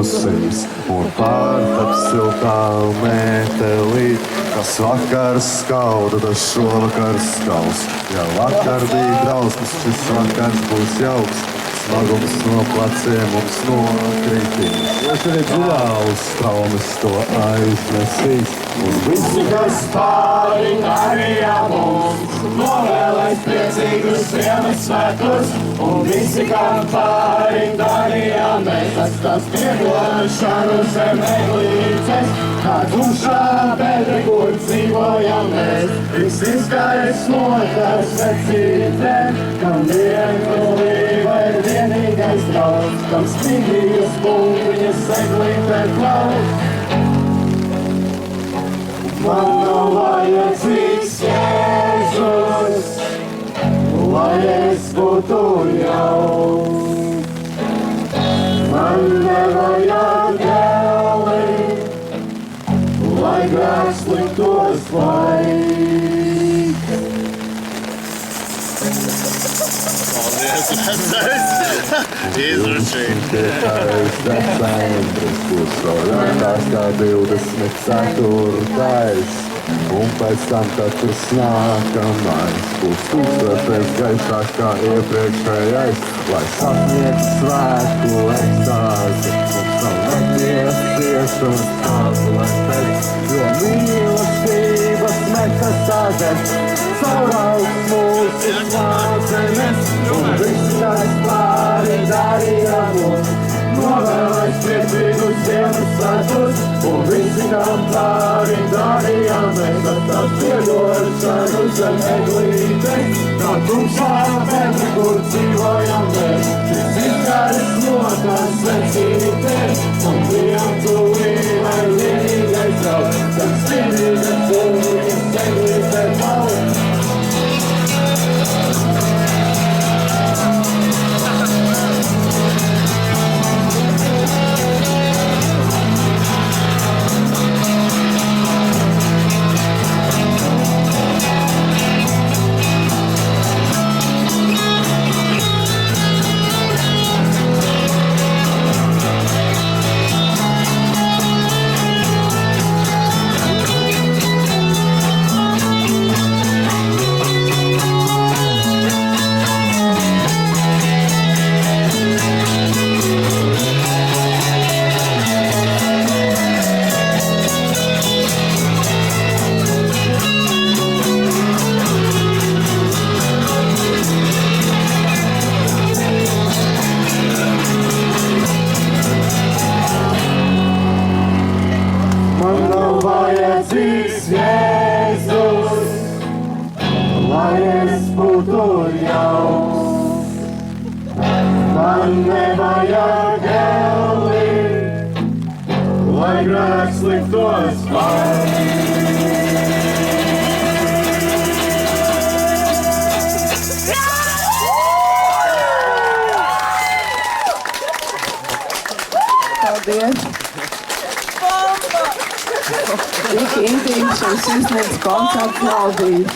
Sims un pārtap siltām mētelī, kas vakar skauda, tas šovakar skaus. Ja vakar bija drausmas, šis vakars būs jauks, smagums no pleciem mums nokritīs. Es arī dziļāus traumas to aiznesīs. Un visi, kas pāri darīja mums, novēlēs priecīgus Ziemassvētkus. Un visi, kam pāri darīja mēs, atstās piedošanu zem eglītes. Kā tumšā bedre, kur dzīvojam mēs, viss izgājis notars vecītēm, kam vienkulība ir vienīgais draugs, kam spīdīgas pūliņas eglītē plauk. Man nav vajadzīgs Jēzus, lai es būtu jauns. Man nevajag dēli, lai grēks liktos vaigs. Paldies, izrašīt. Tiekais decembris būs saulētās kā 24. Un pēc tam katrs nākamais būs tūkstošreiz gaišāk kā iepriekšējais. Lai sasniegtu svētku ekstāzi, mums nav nepieciešams kāpulēs, jo mīlestības metas sāģes, sauraugs mūsu smadzenes, un viss, kas pāri darīja mums, novēlēs priecīgus Ziemassvētkus. Un visi, kam pāri darīja mēs, atstās piedošanu zem eglītes. Kā tumšā bedre, kur dzīvojam mēs, šis izgājis notars vecītēm. Un vienkulība ir vienīgais draugs, kam spīdīgas pūliņas eglītē plauk. Vajadzīgs Jēzus, lai es būtu jauns. Man nevajag dēli, lai grēks liktos vaigs. Paldies! Tik intīms un sirsnīgs koncerts nav bijis.